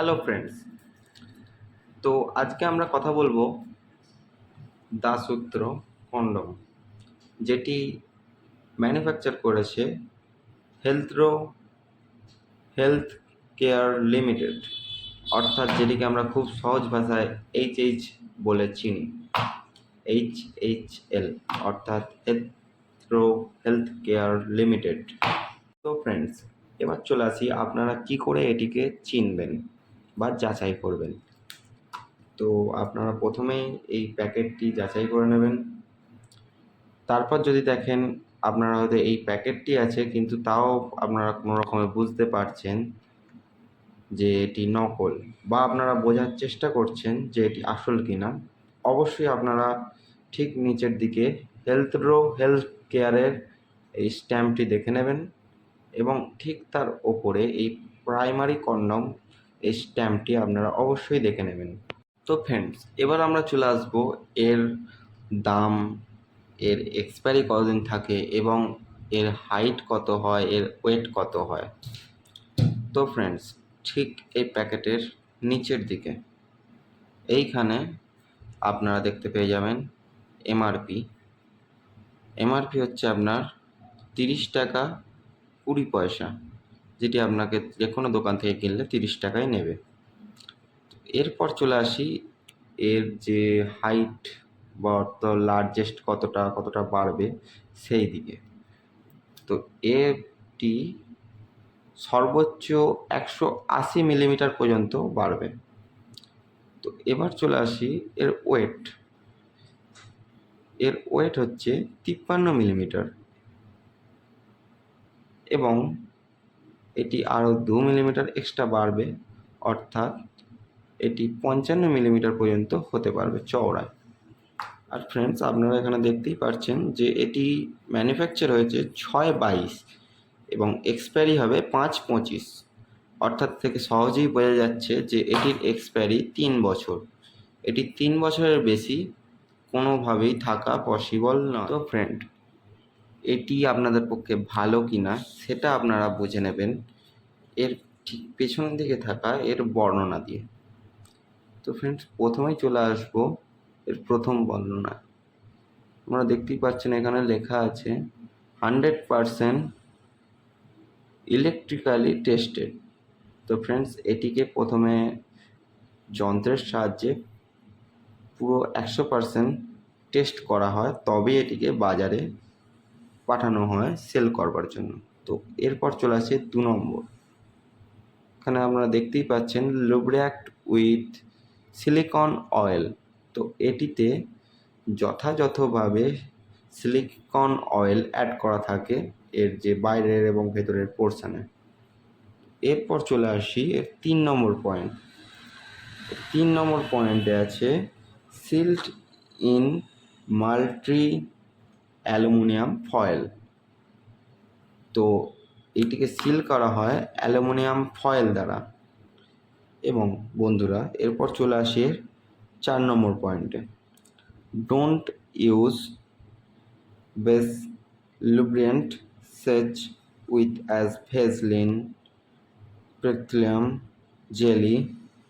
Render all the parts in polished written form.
Hello friends, তো আজকে আমরা কথা বলবো সূত্র কন্ডম, যেটি ম্যানুফ্যাকচার করেছে হেলথ্রো হেলথ কেয়ার লিমিটেড, অর্থাৎ যেটিকে আমরা খুব সহজ ভাষায় এইচএইচ বলে চিনি। HHL অর্থাৎ হেলথ্রো হেলথ কেয়ার লিমিটেড। তো ফ্রেন্ডস, এবার চলে আসি আপনারা কি করে এটিকে চিনবেন বা যাচাই করবেন। তো আপনারা প্রথমেই এই প্যাকেটটি যাচাই করে নেবেন। তারপর যদি দেখেন আপনারা হয়তো এই প্যাকেটটি আছে, কিন্তু তাও আপনারা কোনো রকমে বুঝতে পারছেন যে এটি নকল, বা আপনারা বোঝার চেষ্টা করছেন যে এটি আসল কিনা, অবশ্যই আপনারা ঠিক নিচের দিকে হেলথ কেয়ারের এই স্ট্যাম্পটি দেখে নেবেন, এবং ঠিক তার ওপরে এই প্রাইমারি কন্ডম এই স্ট্যাম্পটি আপনারা অবশ্যই দেখে নেবেন। তো ফ্রেন্ডস, এবার আমরা চলে আসবো এর দাম, এর এক্সপায়ারি কতদিন থাকে এবং এর হাইট কত হয়, এর ওয়েট কত হয়। তো ফ্রেন্ডস, ঠিক এই প্যাকেটের নিচের দিকে এইখানে আপনারা দেখতে পেয়ে যাবেন এমআরপি। এমআরপি হচ্ছে আপনার 30 টাকা 20 পয়সা, যেটি আপনাকে যে কোনো দোকান থেকে কিনলে 30 টাকায় নেবে। এরপর চলে আসি এর যে হাইট বা লার্জেস্ট কতটা বাড়বে সেই দিকে। তো এটি সর্বোচ্চ 180 মিলিমিটার পর্যন্ত বাড়বে। তো এবার চলে আসি এর ওয়েট। এর ওয়েট হচ্ছে 53 মিলিমিটার, এবং এটি আরও 2 মিলিমিটার এক্সট্রা বাড়বে, অর্থাৎ এটি 55 মিলিমিটার পর্যন্ত হতে পারবে চওড়ায়। আর ফ্রেন্ডস, আপনারা এখানে দেখতেই পাচ্ছেন যে এটি ম্যানুফ্যাকচার হয়েছে 6/22 এবং এক্সপায়ারি হবে 5/25, অর্থাৎ থেকে সহজেই বোঝা যাচ্ছে যে এটির এক্সপায়ারি 3 বছর। এটি 3 বছরের বেশি কোনোভাবেই থাকা পসিবল না। তো ফ্রেন্ড, এটি আপনাদের পক্ষে ভালো কিনা সেটা আপনারা বুঝে নেবেন এর ঠিক পেছন দিকে থাকা এর বর্ণনা দিয়ে। তো ফ্রেন্ডস, প্রথমেই চলে আসবো এর প্রথম বর্ণনা। আপনারা দেখতেই পাচ্ছেন এখানে লেখা আছে 100% ইলেকট্রিক্যালি টেস্টেড। তো ফ্রেন্ডস, এটিকে প্রথমে যন্ত্রের সাহায্যে পুরো 100% টেস্ট করা হয়, তবে এটিকে বাজারে পাঠানো হয় সেল করবার জন্য। তো এরপর চলে আসে 2 নম্বর। এখানে আপনারা দেখতেই পাচ্ছেন লুব্রিক্যান্ট উইথ সিলিকন অয়েল। তো এটিতে যথাযথভাবে সিলিকন অয়েল অ্যাড করা থাকে এর যে বাইরের এবং ভেতরের পোর্শনে। এরপর চলে আসি এর 3 নম্বর পয়েন্ট। 3 নম্বর পয়েন্টে আছে sealed in multi aluminium foil. তো এটিকে সিল করা হয় অ্যালুমিনিয়াম ফয়েল দ্বারা। এবং বন্ধুরা, এরপর চলে আসি 4 নম্বর পয়েন্টে। Don't use base lubricant such with as Vaseline, petroleum jelly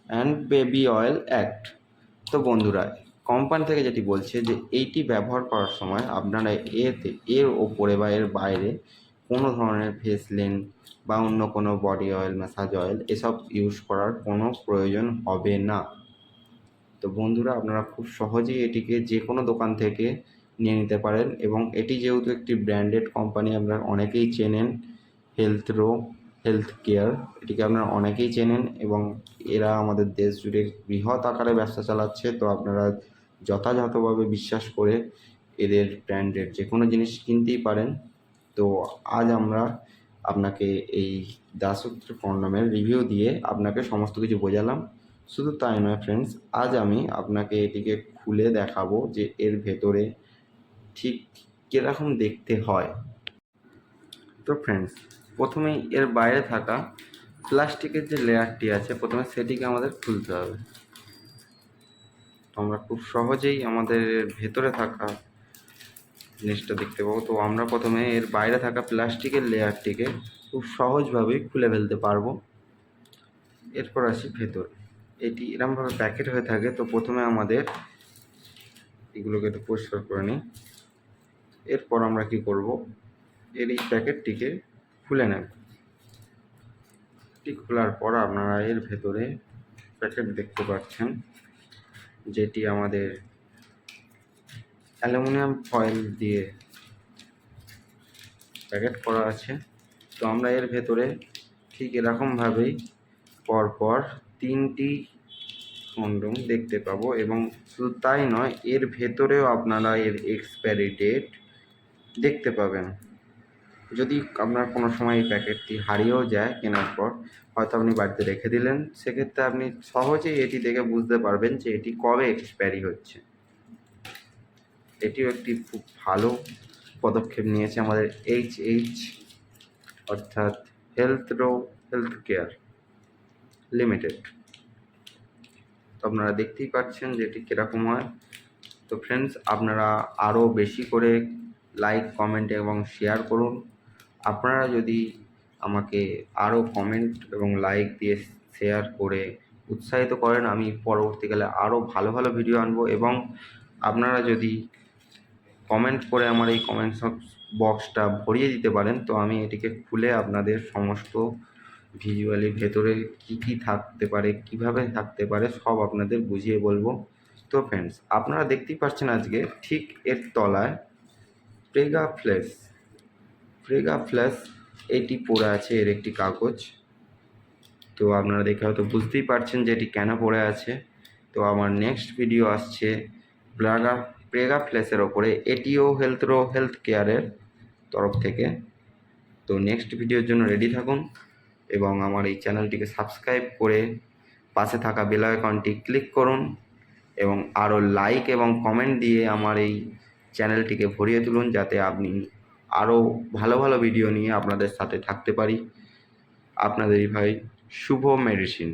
and baby oil act। তো বন্ধুরা, কোম্পানি থেকে যেটি বলছে যে এইটি ব্যবহার করার সময় আপনারা এর ওপরে বা এর বাইরে কোনো ধরনের ভেসলিন বা অন্য কোনো বডি অয়েল, ম্যাসাজ অয়েল এসব ইউজ করার কোনো প্রয়োজন হবে না। তো বন্ধুরা, আপনারা খুব সহজেই এটিকে যে কোনো দোকান থেকে নিয়ে নিতে পারেন, এবং এটি যেহেতু একটি ব্র্যান্ডেড কোম্পানি, আপনারা অনেকেই চেনেন হেলথ কেয়ার, এটিকে আপনারা অনেকেই চেনেন, এবং এরা আমাদের দেশ জুড়ে বৃহৎ আকারে ব্যবসা চালাচ্ছে। তো আপনারা যথাযথভাবে বিশ্বাস করে এদের ব্র্যান্ডেড যে কোনো জিনিস কিনতেই পারেন। তো আজ আমরা আপনাকে এই দাসত্র কন্ডমের রিভিউ দিয়ে আপনাকে সমস্ত কিছু বোঝালাম। শুধু তাই নয় ফ্রেন্ডস, আজ আমি আপনাকে এটিকে খুলে দেখাবো যে এর ভেতরে ঠিক কীরকম দেখতে হয়। তো ফ্রেন্ডস, প্রথমেই এর বাইরে থাকা প্লাস্টিকের যে লেয়ারটি আছে, প্রথমে সেটিকে আমাদের খুলতে হবে। তো আমরা খুব সহজেই আমাদের ভেতরে থাকা জিনিসটা দেখতে পাবো। তো আমরা প্রথমে এর বাইরে থাকা প্লাস্টিকের লেয়ারটিকে খুব সহজভাবেই খুলে ফেলতে পারবো। এরপর আসি ভেতর। এটি এরমভাবে প্যাকেট হয়ে থাকে। তো প্রথমে আমাদের এগুলোকে একটু পরিষ্কার করে নিই। এরপর আমরা কি করব, এর এই প্যাকেটটিকে খুলে নেব। এটি খোলার পর আপনারা এর ভেতরে প্যাকেট দেখতে পাচ্ছেন, যেটি আমাদের অ্যালুমিনিয়াম ফয়েল দিয়ে প্যাকেট করা আছে। তো আমরা এর ভেতরে ঠিক এরকমভাবেই পরপর 3টি কন্ডোম দেখতে পাবো, এবং শুধু তাই নয়, এর ভেতরেও আপনারা এর এক্সপায়ারি ডেট দেখতে পাবেন। যদি আপনার কোনো সময় এই প্যাকেটটি হারিয়েও যায় কেনার পর, হয়তো আপনি বাড়িতে রেখে দিলেন, সেক্ষেত্রে আপনি সহজেই এটি দেখে বুঝতে পারবেন যে এটি কবে এক্সপায়ারি হচ্ছে। এটিও একটি খুব ভালো পদক্ষেপ নিয়েছে আমাদের অর্থাৎ হেলথ কেয়ার লিমিটেড। তো আপনারা দেখতেই পাচ্ছেন যে এটি কীরকম হয়। তো ফ্রেন্ডস, আপনারা আরও বেশি করে লাইক, কমেন্ট এবং শেয়ার করুন। আপনারা যদি আমাকে আরও কমেন্ট এবং লাইক দিয়ে শেয়ার করে উৎসাহিত করেন, আমি পরবর্তীকালে আরও ভালো ভালো ভিডিও আনবো। এবং আপনারা যদি কমেন্ট করে আমার এই কমেন্ট বক্সটা ভরিয়ে দিতে পারেন, তো আমি এটিকে খুলে আপনাদের সমস্ত ভিজুয়ালি ভেতরে কী কী থাকতে পারে, কিভাবে থাকতে পারে, সব আপনাদের বুঝিয়ে বলবো। তো ফ্রেন্ডস, আপনারা দেখতেই পাচ্ছেন আজকে ঠিক এর তলায় প্রেগা ফ্ল্যাশ এটি পড়ে আছে, এর একটি কাগজ। তো আপনারা দেখে হয়তো বুঝতেই পারছেন যে এটি কেন পড়ে আছে। তো আমার নেক্সট ভিডিও আসছে প্রেগা ফ্ল্যাশের ওপরে, এটিও হেলথ কেয়ারের তরফ থেকে। তো নেক্সট ভিডিওর জন্য রেডি থাকুন এবং আমার এই চ্যানেলটিকে সাবস্ক্রাইব করে পাশে থাকা বেল আইকনটি ক্লিক করুন, এবং আরও লাইক এবং কমেন্ট দিয়ে আমার এই চ্যানেলটিকে ভরিয়ে তুলুন, যাতে আপনি আরও ভালো ভালো ভিডিও নিয়ে আপনাদের সাথে থাকতে পারি। আপনাদেরই ভাই শুভ মেডিসিন।